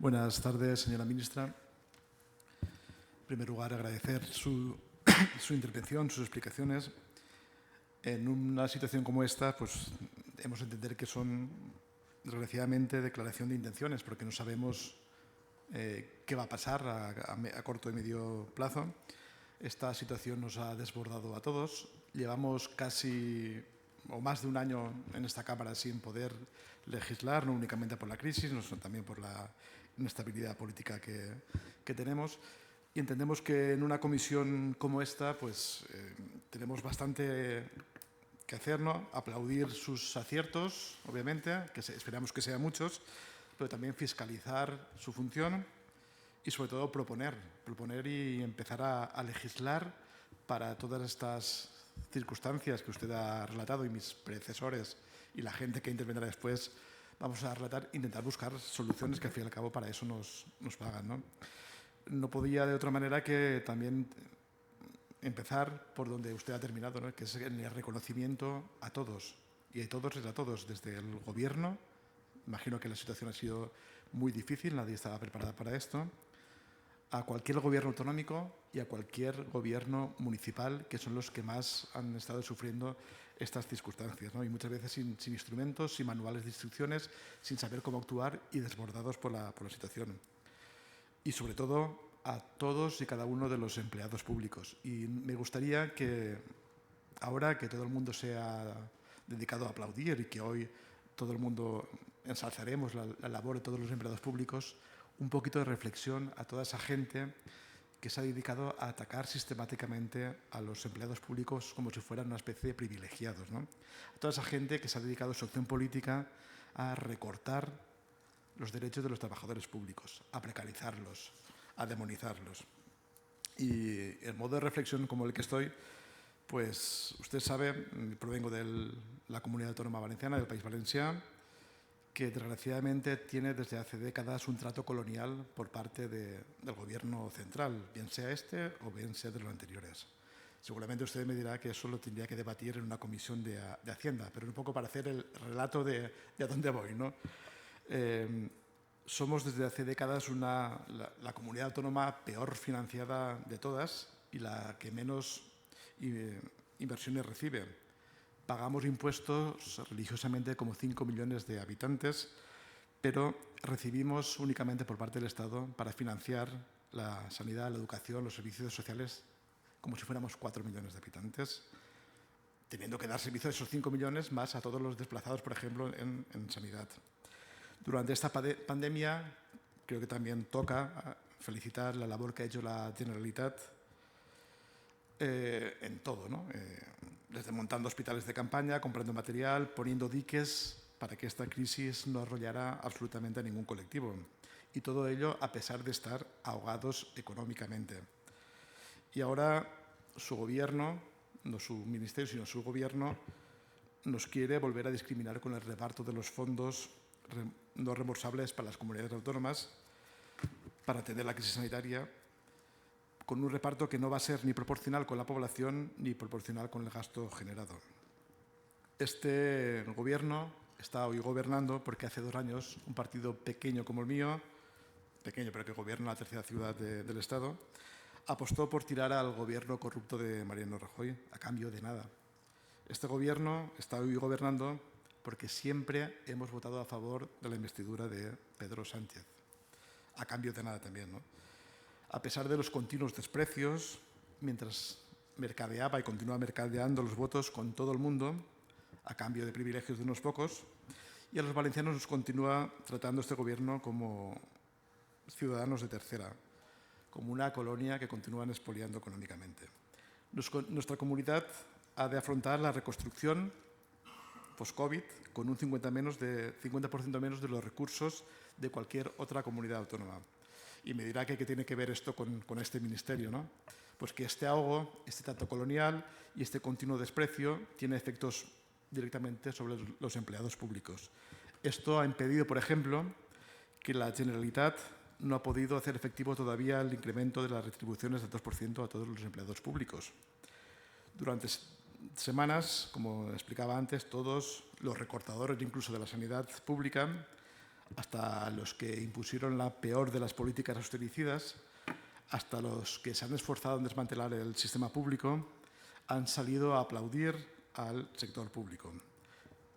Buenas tardes, señora ministra. En primer lugar, agradecer su intervención, sus explicaciones. En una situación como esta, pues hemos de entender que son desgraciadamente declaración de intenciones, porque no sabemos qué va a pasar a corto y medio plazo. Esta situación nos ha desbordado a todos. Llevamos casi o más de un año en esta Cámara sin poder legislar, no únicamente por la crisis, sino también por la inestabilidad política que tenemos. Y entendemos que en una comisión como esta pues, tenemos bastante que hacer, ¿no? Aplaudir sus aciertos, obviamente, que esperamos que sean muchos, pero también fiscalizar su función y sobre todo proponer y empezar a legislar para todas estas circunstancias que usted ha relatado y mis predecesores y la gente que intervendrá después vamos a relatar, intentar buscar soluciones que al fin y al cabo para eso nos pagan, ¿no? No podía de otra manera que también empezar por donde usted ha terminado, ¿no? Que es en el reconocimiento a todos, y a todos es a todos, desde el Gobierno. Imagino que la situación ha sido muy difícil, nadie estaba preparada para esto, a cualquier gobierno autonómico y a cualquier gobierno municipal, que son los que más han estado sufriendo estas circunstancias, ¿no? Y muchas veces sin instrumentos, sin manuales de instrucciones, sin saber cómo actuar y desbordados por la situación. Y sobre todo a todos y cada uno de los empleados públicos. Y me gustaría que ahora que todo el mundo se ha dedicado a aplaudir y que hoy todo el mundo ensalzaremos la labor de todos los empleados públicos, un poquito de reflexión a toda esa gente que se ha dedicado a atacar sistemáticamente a los empleados públicos como si fueran una especie de privilegiados, ¿no? A toda esa gente que se ha dedicado su acción política a recortar los derechos de los trabajadores públicos, a precarizarlos, a demonizarlos. Y en modo de reflexión como el que estoy, pues usted sabe, provengo de la Comunidad Autónoma Valenciana, del País Valencià, que desgraciadamente tiene desde hace décadas un trato colonial por parte del gobierno central, bien sea este o bien sea de los anteriores. Seguramente usted me dirá que eso lo tendría que debatir en una comisión de Hacienda, pero un poco para hacer el relato de a dónde voy, ¿no? Somos desde hace décadas la comunidad autónoma peor financiada de todas y la que menos inversiones recibe. Pagamos impuestos religiosamente como 5 millones de habitantes, pero recibimos únicamente por parte del Estado para financiar la sanidad, la educación, los servicios sociales como si fuéramos 4 millones de habitantes, teniendo que dar servicio a esos 5 millones más a todos los desplazados, por ejemplo, en sanidad. Durante esta pandemia creo que también toca felicitar la labor que ha hecho la Generalitat en todo, ¿no? Desde montando hospitales de campaña, comprando material, poniendo diques para que esta crisis no arrollara absolutamente a ningún colectivo. Y todo ello a pesar de estar ahogados económicamente. Y ahora su gobierno, no su ministerio, sino su gobierno, nos quiere volver a discriminar con el reparto de los fondos no reembolsables para las comunidades autónomas para atender la crisis sanitaria, con un reparto que no va a ser ni proporcional con la población ni proporcional con el gasto generado. Este gobierno está hoy gobernando porque hace 2 años un partido pequeño como el mío, pequeño pero que gobierna la tercera ciudad del Estado, apostó por tirar al gobierno corrupto de Mariano Rajoy a cambio de nada. Este gobierno está hoy gobernando porque siempre hemos votado a favor de la investidura de Pedro Sánchez, a cambio de nada también, ¿no? A pesar de los continuos desprecios, mientras mercadeaba y continúa mercadeando los votos con todo el mundo, a cambio de privilegios de unos pocos, y a los valencianos nos continúa tratando este gobierno como ciudadanos de tercera, como una colonia que continúan expoliando económicamente. Nuestra comunidad ha de afrontar la reconstrucción post-COVID con un 50% menos de los recursos de cualquier otra comunidad autónoma. Y me dirá que qué tiene que ver esto con este ministerio, ¿no? Pues que este ahogo, este trato colonial y este continuo desprecio tiene efectos directamente sobre los empleados públicos. Esto ha impedido, por ejemplo, que la Generalitat no ha podido hacer efectivo todavía el incremento de las retribuciones del 2% a todos los empleados públicos. Durante semanas, como explicaba antes, todos los recortadores, incluso de la sanidad pública, hasta los que impusieron la peor de las políticas austericidas, hasta los que se han esforzado en desmantelar el sistema público, han salido a aplaudir al sector público.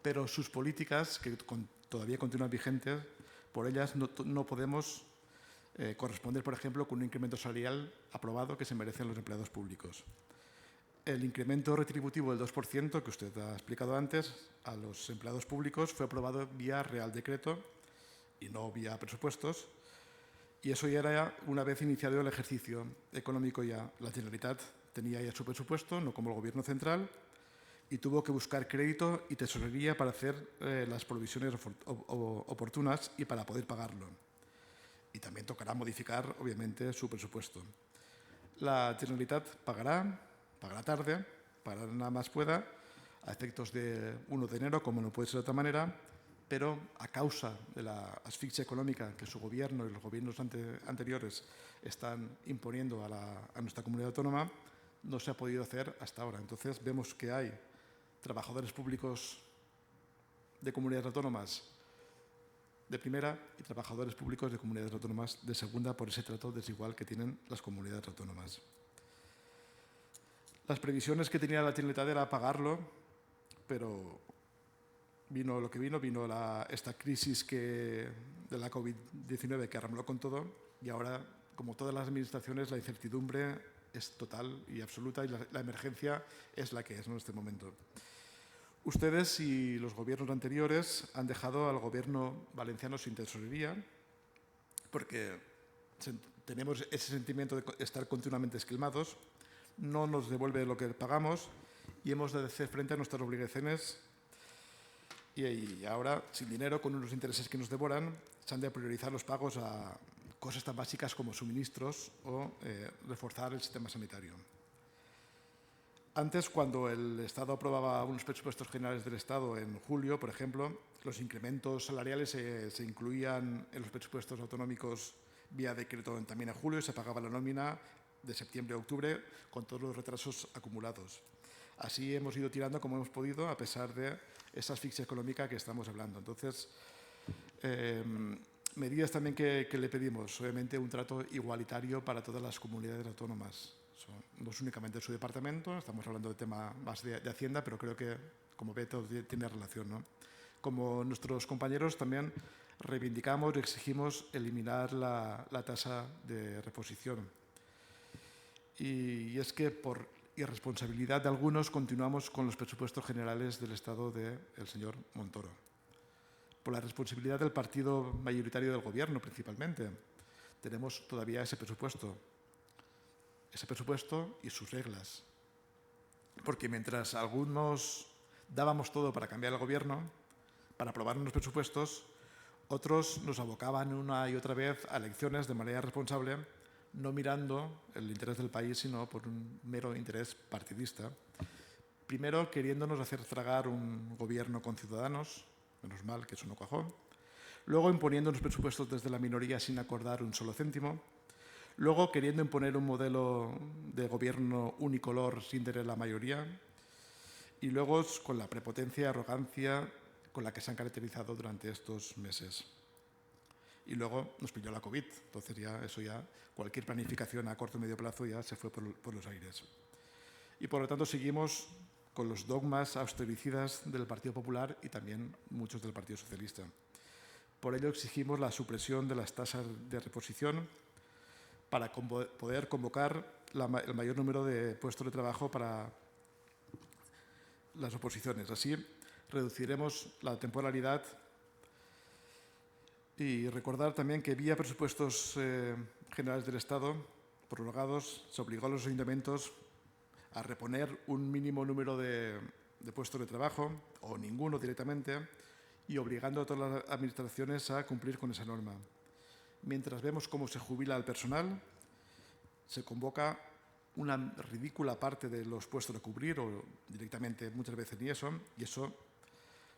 Pero sus políticas, que todavía continúan vigentes, por ellas no podemos corresponder, por ejemplo, con un incremento salarial aprobado que se merecen los empleados públicos. El incremento retributivo del 2%, que usted ha explicado antes, a los empleados públicos fue aprobado vía Real Decreto y no vía presupuestos. Y eso ya era una vez iniciado el ejercicio económico ya. La Generalitat tenía ya su presupuesto, no como el Gobierno central, y tuvo que buscar crédito y tesorería para hacer las provisiones oportunas y para poder pagarlo. Y también tocará modificar, obviamente, su presupuesto. La Generalitat pagará tarde, pagará nada más pueda, a efectos de 1 de enero, como no puede ser de otra manera, pero a causa de la asfixia económica que su gobierno y los gobiernos anteriores están imponiendo a nuestra comunidad autónoma, no se ha podido hacer hasta ahora. Entonces vemos que hay trabajadores públicos de comunidades autónomas de primera y trabajadores públicos de comunidades autónomas de segunda por ese trato desigual que tienen las comunidades autónomas. Las previsiones que tenía la Generalitat era pagarlo, pero vino lo que vino esta crisis de la COVID-19 que arrambló con todo, y ahora, como todas las administraciones, la incertidumbre es total y absoluta y la emergencia es la que es en este momento. Ustedes y los gobiernos anteriores han dejado al gobierno valenciano sin tesorería porque tenemos ese sentimiento de estar continuamente esquilmados, no nos devuelve lo que pagamos y hemos de hacer frente a nuestras obligaciones. Y ahora, sin dinero, con unos intereses que nos devoran, se han de priorizar los pagos a cosas tan básicas como suministros o reforzar el sistema sanitario. Antes, cuando el Estado aprobaba unos presupuestos generales del Estado en julio, por ejemplo, los incrementos salariales se incluían en los presupuestos autonómicos vía decreto también en julio y se pagaba la nómina de septiembre a octubre con todos los retrasos acumulados. Así hemos ido tirando como hemos podido a pesar de esa asfixia económica que estamos hablando. Entonces, medidas también que le pedimos, obviamente un trato igualitario para todas las comunidades autónomas. No es únicamente su departamento, estamos hablando de tema más de Hacienda, pero creo que, como ve, todo tiene relación, ¿no? Como nuestros compañeros también reivindicamos y exigimos eliminar la tasa de reposición. Y es que por irresponsabilidad de algunos continuamos con los presupuestos generales del Estado del señor Montoro. Por la responsabilidad del partido mayoritario del Gobierno, principalmente. Tenemos todavía ese presupuesto y sus reglas. Porque mientras algunos dábamos todo para cambiar el Gobierno, para aprobar unos presupuestos, otros nos abocaban una y otra vez a elecciones de manera responsable, no mirando el interés del país, sino por un mero interés partidista. Primero, queriéndonos hacer tragar un gobierno con Ciudadanos, menos mal que eso no cuajó. Luego, imponiendo unos presupuestos desde la minoría sin acordar un solo céntimo. Luego, queriendo imponer un modelo de gobierno unicolor sin tener la mayoría. Y luego, con la prepotencia y arrogancia con la que se han caracterizado durante estos meses. Y luego nos pilló la COVID, entonces cualquier planificación a corto y medio plazo ya se fue por los aires. Y por lo tanto seguimos con los dogmas austericidas del Partido Popular y también muchos del Partido Socialista. Por ello exigimos la supresión de las tasas de reposición para poder convocar el mayor número de puestos de trabajo para las oposiciones. Así reduciremos la temporalidad. Y recordar también que vía presupuestos generales del Estado prorrogados se obligó a los ayuntamientos a reponer un mínimo número de puestos de trabajo o ninguno directamente y obligando a todas las administraciones a cumplir con esa norma. Mientras vemos cómo se jubila al personal, se convoca una ridícula parte de los puestos a cubrir o directamente muchas veces ni eso, y eso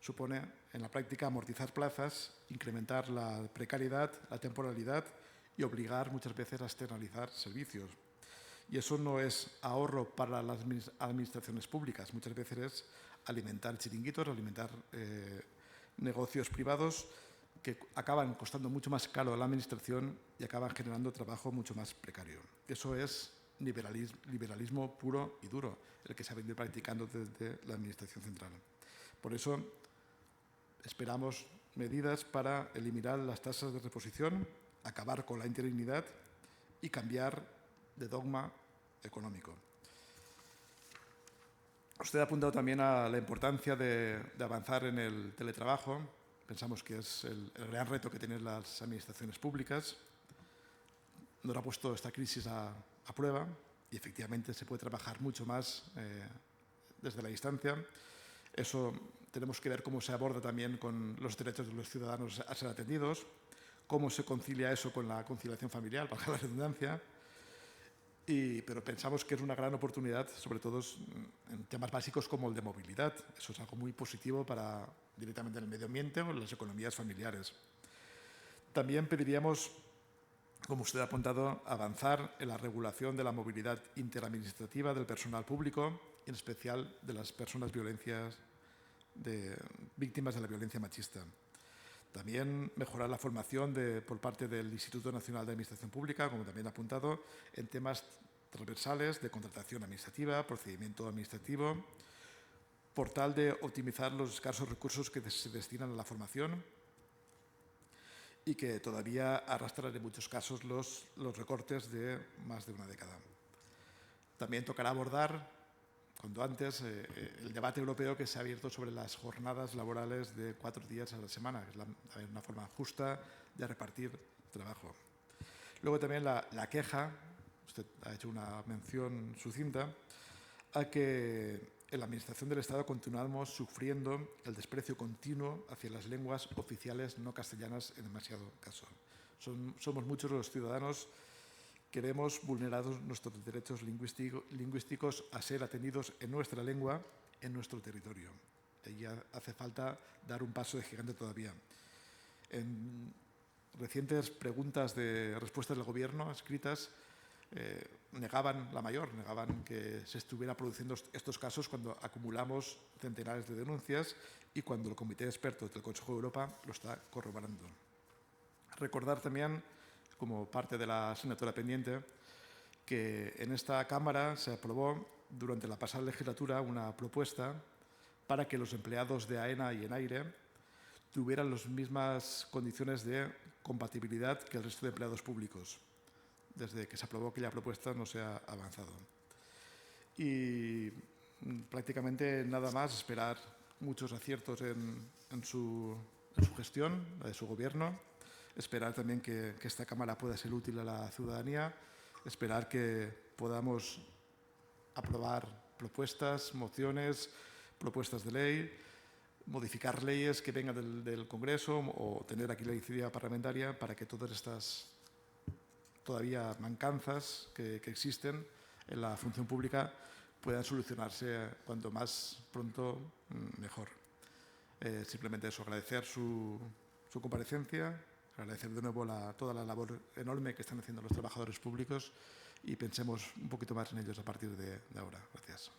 supone en la práctica amortizar plazas, incrementar la precariedad, la temporalidad y obligar muchas veces a externalizar servicios. Y eso no es ahorro para las administraciones públicas, muchas veces es alimentar chiringuitos, alimentar negocios privados que acaban costando mucho más caro a la administración y acaban generando trabajo mucho más precario. Eso es liberalismo puro y duro, el que se ha venido practicando desde la administración central. Por eso esperamos medidas para eliminar las tasas de reposición, acabar con la interinidad y cambiar de dogma económico. Usted ha apuntado también a la importancia de avanzar en el teletrabajo. Pensamos que es el gran reto que tienen las administraciones públicas. Nos ha puesto esta crisis a prueba y efectivamente se puede trabajar mucho más desde la distancia. Eso tenemos que ver cómo se aborda también con los derechos de los ciudadanos a ser atendidos, cómo se concilia eso con la conciliación familiar, para la redundancia. Pero pensamos que es una gran oportunidad, sobre todo en temas básicos como el de movilidad. Eso es algo muy positivo para directamente el medio ambiente o las economías familiares. También pediríamos, como usted ha apuntado, avanzar en la regulación de la movilidad interadministrativa del personal público, en especial de las personas víctimas de la violencia machista. También mejorar la formación por parte del Instituto Nacional de Administración Pública, como también ha apuntado, en temas transversales de contratación administrativa, procedimiento administrativo, por tal de optimizar los escasos recursos que se destinan a la formación y que todavía arrastran en muchos casos los recortes de más de una década. También tocará abordar, cuando antes, el debate europeo que se ha abierto sobre las jornadas laborales de 4 días a la semana, que es una forma justa de repartir trabajo. Luego también la queja, usted ha hecho una mención sucinta, a que en la Administración del Estado continuamos sufriendo el desprecio continuo hacia las lenguas oficiales no castellanas en demasiado caso. Somos muchos los ciudadanos que vemos vulnerados nuestros derechos lingüísticos a ser atendidos en nuestra lengua, en nuestro territorio. Y hace falta dar un paso de gigante todavía. En recientes preguntas de respuestas del Gobierno escritas, negaban que se estuviera produciendo estos casos cuando acumulamos centenares de denuncias y cuando el Comité de Expertos del Consejo de Europa lo está corroborando. Recordar también, como parte de la asignatura pendiente, que en esta Cámara se aprobó durante la pasada legislatura una propuesta para que los empleados de AENA y ENAIRE tuvieran las mismas condiciones de compatibilidad que el resto de empleados públicos. Desde que se aprobó aquella propuesta no se ha avanzado. Y prácticamente nada más, esperar muchos aciertos en su gestión, la de su Gobierno, esperar también que esta Cámara pueda ser útil a la ciudadanía, esperar que podamos aprobar propuestas, mociones, propuestas de ley, modificar leyes que vengan del Congreso o tener aquí la iniciativa parlamentaria para que todas estas todavía mancanzas que existen en la función pública puedan solucionarse cuanto más pronto mejor. Simplemente eso, agradecer su comparecencia, agradecer de nuevo toda la labor enorme que están haciendo los trabajadores públicos y pensemos un poquito más en ellos a partir de ahora. Gracias.